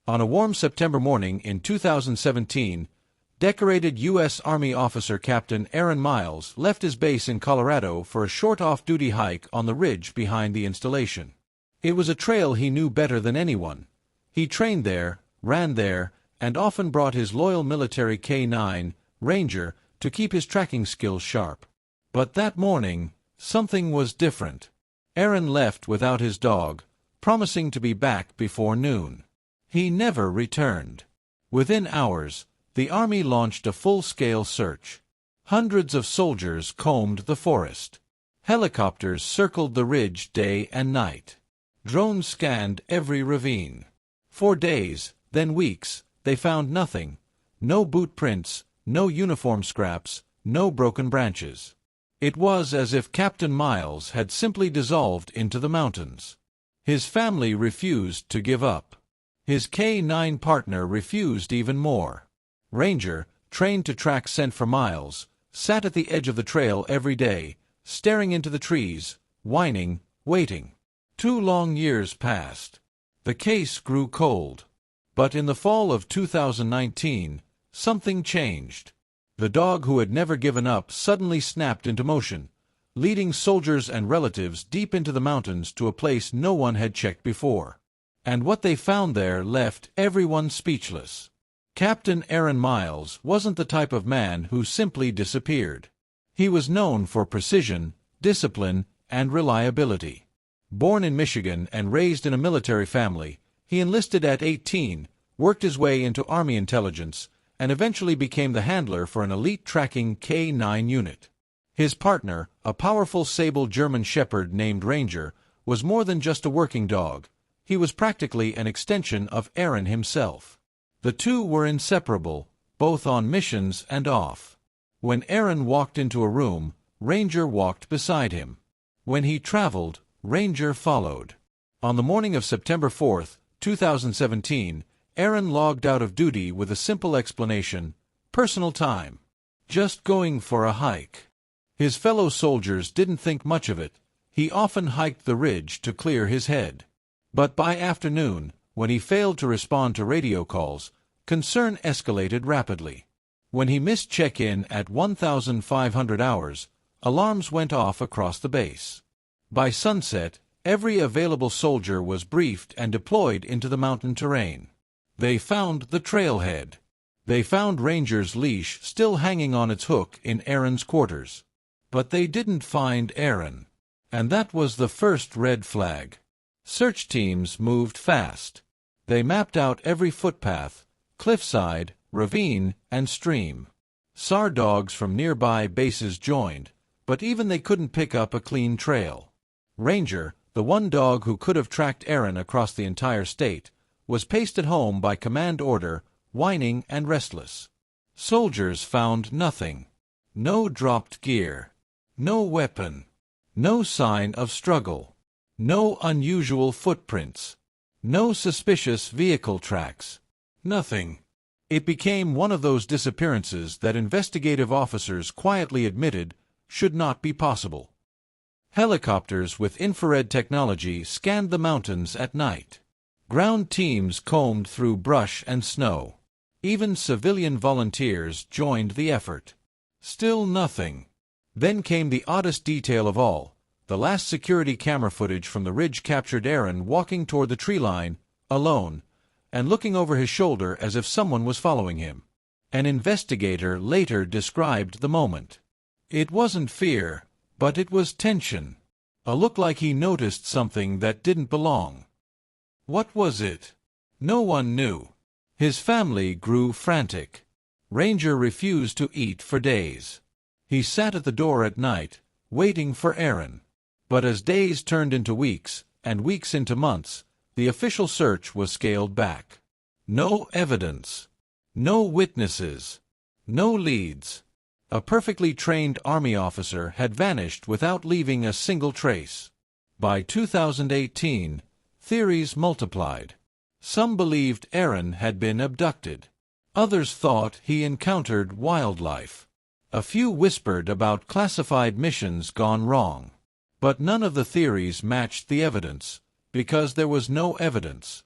On a warm September morning in 2017, decorated U.S. Army officer Captain Aaron Miles left his base in Colorado for a short off-duty hike on the ridge behind the installation. It was a trail he knew better than anyone. He trained there, ran there, and often brought his loyal military K9 Ranger to keep his tracking skills sharp. But that morning, something was different. Aaron left without his dog, promising to be back before noon. He never returned. Within hours, the Army launched a full-scale search. Hundreds of soldiers combed the forest. Helicopters circled the ridge day and night. Drones scanned every ravine. For days, then weeks, they found nothing. No boot prints, no uniform scraps, no broken branches. It was as if Captain Miles had simply dissolved into the mountains. His family refused to give up. His K9 partner refused even more. Ranger, trained to track scent for miles, sat at the edge of the trail every day, staring into the trees, whining, waiting. 2 long years passed. The case grew cold. But in the fall of 2019, something changed. The dog who had never given up suddenly snapped into motion, leading soldiers and relatives deep into the mountains to a place no one had checked before. And what they found there left everyone speechless. Captain Aaron Miles wasn't the type of man who simply disappeared. He was known for precision, discipline, and reliability. Born in Michigan and raised in a military family, he enlisted at 18, worked his way into Army intelligence, and eventually became the handler for an elite tracking K9 unit. His partner, a powerful sable German shepherd named Ranger, was more than just a working dog. He was practically an extension of Aaron himself. The two were inseparable, both on missions and off. When Aaron walked into a room, Ranger walked beside him. When he traveled, Ranger followed. On the morning of September 4, 2017, Aaron logged out of duty with a simple explanation: personal time. Just going for a hike. His fellow soldiers didn't think much of it. He often hiked the ridge to clear his head. But by afternoon, when he failed to respond to radio calls, concern escalated rapidly. When he missed check-in at 1,500 hours, alarms went off across the base. By sunset, every available soldier was briefed and deployed into the mountain terrain. They found the trailhead. They found Ranger's leash still hanging on its hook in Aaron's quarters. But they didn't find Aaron. And that was the first red flag. Search teams moved fast. They mapped out every footpath, cliffside, ravine, and stream. SAR dogs from nearby bases joined, but even they couldn't pick up a clean trail. Ranger, the one dog who could have tracked Aaron across the entire state, was paced at home by command order, whining and restless. Soldiers found nothing. No dropped gear. No weapon. No sign of struggle. No unusual footprints. No suspicious vehicle tracks. Nothing. It became one of those disappearances that investigative officers quietly admitted should not be possible. Helicopters with infrared technology scanned the mountains at night. Ground teams combed through brush and snow. Even civilian volunteers joined the effort. Still nothing. Then came the oddest detail of all. The last security camera footage from the ridge captured Aaron walking toward the tree line, alone, and looking over his shoulder as if someone was following him. An investigator later described the moment. It wasn't fear, but it was tension. A look like he noticed something that didn't belong. What was it? No one knew. His family grew frantic. Ranger refused to eat for days. He sat at the door at night, waiting for Aaron. But as days turned into weeks, and weeks into months, the official search was scaled back. No evidence. No witnesses. No leads. A perfectly trained Army officer had vanished without leaving a single trace. By 2018, theories multiplied. Some believed Aaron had been abducted. Others thought he encountered wildlife. A few whispered about classified missions gone wrong. But none of the theories matched the evidence, because there was no evidence.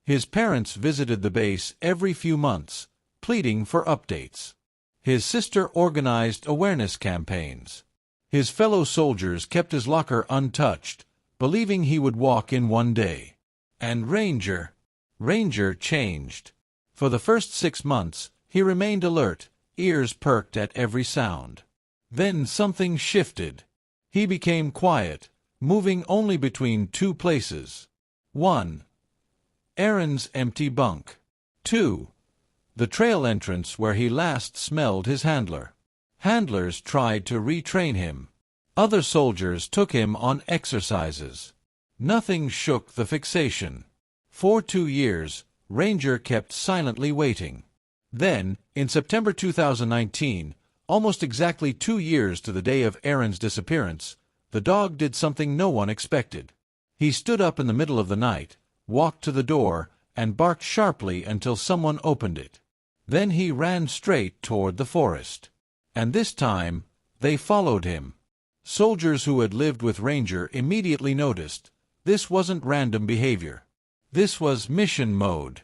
His parents visited the base every few months, pleading for updates. His sister organized awareness campaigns. His fellow soldiers kept his locker untouched, believing he would walk in one day. And Ranger changed. For the first 6 months, he remained alert, ears perked at every sound. Then something shifted. He became quiet, moving only between 2 places. 1. Aaron's empty bunk. 2. The trail entrance where he last smelled his handler. Handlers tried to retrain him. Other soldiers took him on exercises. Nothing shook the fixation. For 2 years, Ranger kept silently waiting. Then, in September 2019, almost exactly 2 years to the day of Aaron's disappearance, the dog did something no one expected. He stood up in the middle of the night, walked to the door, and barked sharply until someone opened it. Then he ran straight toward the forest. And this time, they followed him. Soldiers who had lived with Ranger immediately noticed this wasn't random behavior. This was mission mode.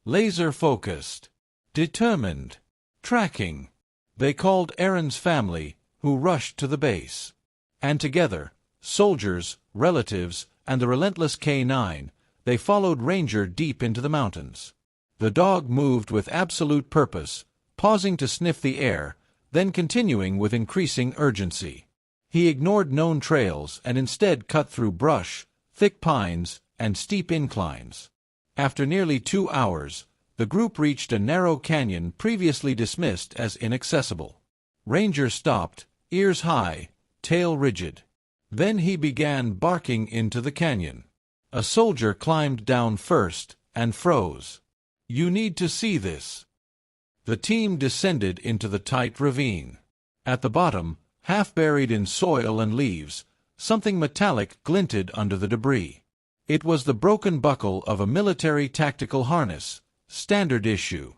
Laser-focused. Determined. Tracking. They called Aaron's family, who rushed to the base. And together, soldiers, relatives, and the relentless K-9, they followed Ranger deep into the mountains. The dog moved with absolute purpose, pausing to sniff the air, then continuing with increasing urgency. He ignored known trails and instead cut through brush, thick pines, and steep inclines. After nearly 2 hours, the group reached a narrow canyon previously dismissed as inaccessible. Ranger stopped, ears high, tail rigid. Then he began barking into the canyon. A soldier climbed down first and froze. "You need to see this." The team descended into the tight ravine. At the bottom, half buried in soil and leaves, something metallic glinted under the debris. It was the broken buckle of a military tactical harness, standard issue.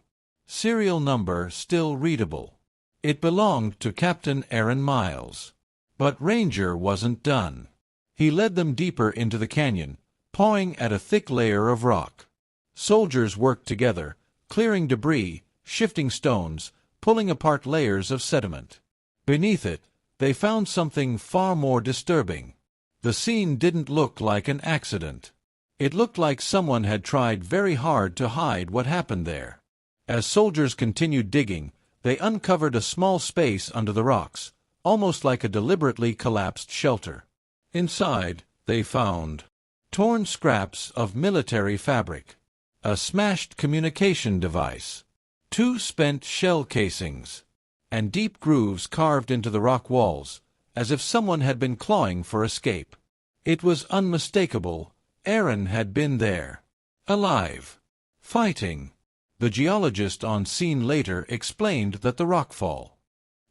Serial number still readable. It belonged to Captain Aaron Miles. But Ranger wasn't done. He led them deeper into the canyon, pawing at a thick layer of rock. Soldiers worked together, clearing debris, shifting stones, pulling apart layers of sediment. Beneath it, they found something far more disturbing. The scene didn't look like an accident. It looked like someone had tried very hard to hide what happened there. As soldiers continued digging, they uncovered a small space under the rocks, almost like a deliberately collapsed shelter. Inside, they found torn scraps of military fabric, a smashed communication device, 2 spent shell casings, and deep grooves carved into the rock walls, as if someone had been clawing for escape. It was unmistakable. Aaron had been there. Alive. Fighting. The geologist on scene later explained that the rockfall.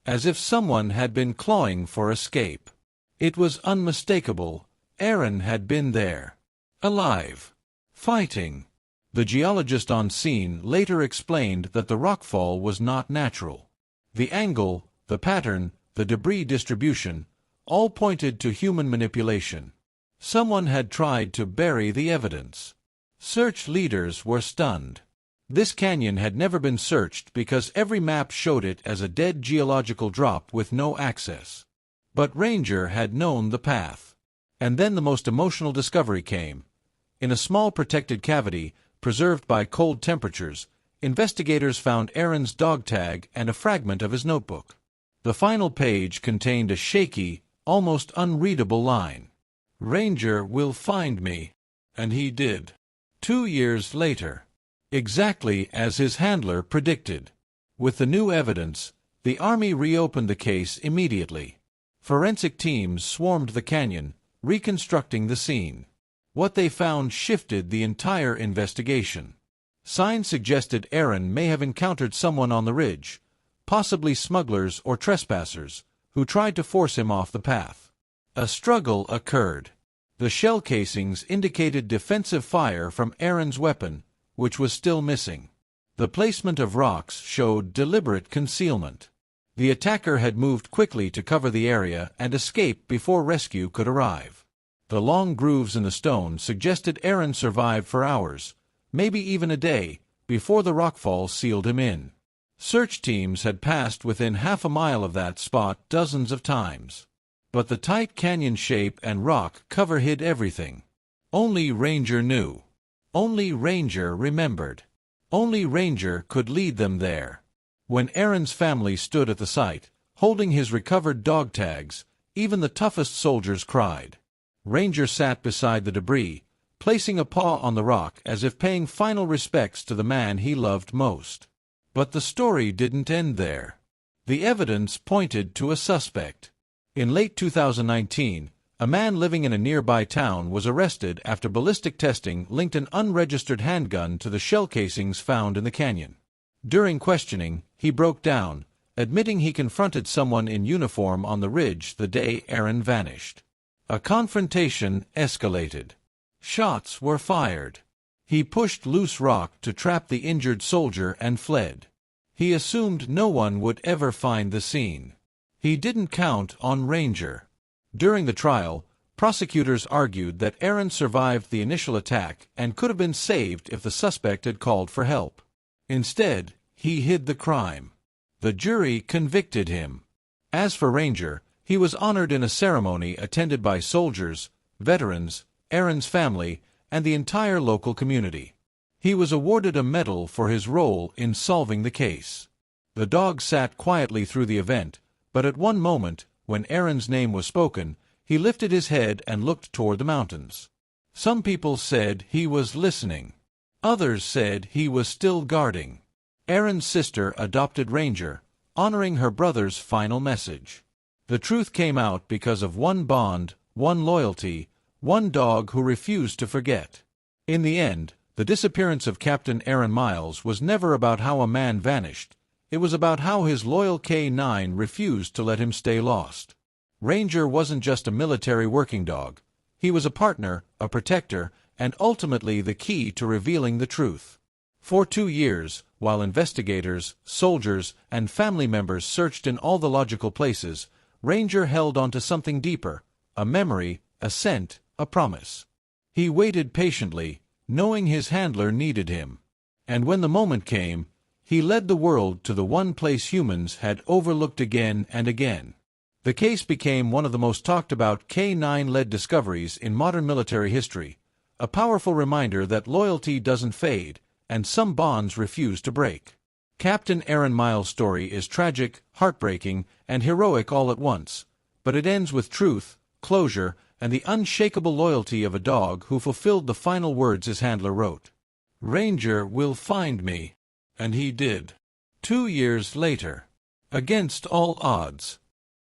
As if someone had been clawing for escape. It was unmistakable. Aaron had been there. Alive. Fighting. The geologist on scene later explained that the rockfall was not natural. The angle, the pattern, the debris distribution, all pointed to human manipulation. Someone had tried to bury the evidence. Search leaders were stunned. This canyon had never been searched because every map showed it as a dead geological drop with no access. But Ranger had known the path. And then the most emotional discovery came. In a small protected cavity, preserved by cold temperatures, investigators found Aaron's dog tag and a fragment of his notebook. The final page contained a shaky, almost unreadable line. "Ranger will find me." And he did. 2 years later. Exactly as his handler predicted. With the new evidence, the Army reopened the case immediately. Forensic teams swarmed the canyon, reconstructing the scene. What they found shifted the entire investigation. Signs suggested Aaron may have encountered someone on the ridge, possibly smugglers or trespassers, who tried to force him off the path. A struggle occurred. The shell casings indicated defensive fire from Aaron's weapon, which was still missing. The placement of rocks showed deliberate concealment. The attacker had moved quickly to cover the area and escape before rescue could arrive. The long grooves in the stone suggested Aaron survived for hours, maybe even a day, before the rockfall sealed him in. Search teams had passed within half a mile of that spot dozens of times. But the tight canyon shape and rock cover hid everything. Only Ranger knew. Only Ranger remembered. Only Ranger could lead them there. When Aaron's family stood at the site, holding his recovered dog tags, even the toughest soldiers cried. Ranger sat beside the debris, placing a paw on the rock as if paying final respects to the man he loved most. But the story didn't end there. The evidence pointed to a suspect. In late 2019, a man living in a nearby town was arrested after ballistic testing linked an unregistered handgun to the shell casings found in the canyon. During questioning, he broke down, admitting he confronted someone in uniform on the ridge the day Aaron vanished. A confrontation escalated. Shots were fired. He pushed loose rock to trap the injured soldier and fled. He assumed no one would ever find the scene. He didn't count on Ranger. During the trial, prosecutors argued that Aaron survived the initial attack and could have been saved if the suspect had called for help. Instead, he hid the crime. The jury convicted him. As for Ranger, he was honored in a ceremony attended by soldiers, veterans, Aaron's family, and the entire local community. He was awarded a medal for his role in solving the case. The dog sat quietly through the event, but at one moment, when Aaron's name was spoken, he lifted his head and looked toward the mountains. Some people said he was listening. Others said he was still guarding. Aaron's sister adopted Ranger, honoring her brother's final message. The truth came out because of one bond, one loyalty, one dog who refused to forget. In the end, the disappearance of Captain Aaron Miles was never about how a man vanished. It was about how his loyal K9 refused to let him stay lost. Ranger wasn't just a military working dog. He was a partner, a protector, and ultimately the key to revealing the truth. For 2 years, while investigators, soldiers, and family members searched in all the logical places, Ranger held on to something deeper, a memory, a scent, a promise. He waited patiently, knowing his handler needed him. And when the moment came, he led the world to the one place humans had overlooked again and again. The case became one of the most talked about K9-led discoveries in modern military history, a powerful reminder that loyalty doesn't fade, and some bonds refuse to break. Captain Aaron Miles' story is tragic, heartbreaking, and heroic all at once, but it ends with truth, closure, and the unshakable loyalty of a dog who fulfilled the final words his handler wrote. "Ranger will find me." And he did. 2 years later. Against all odds.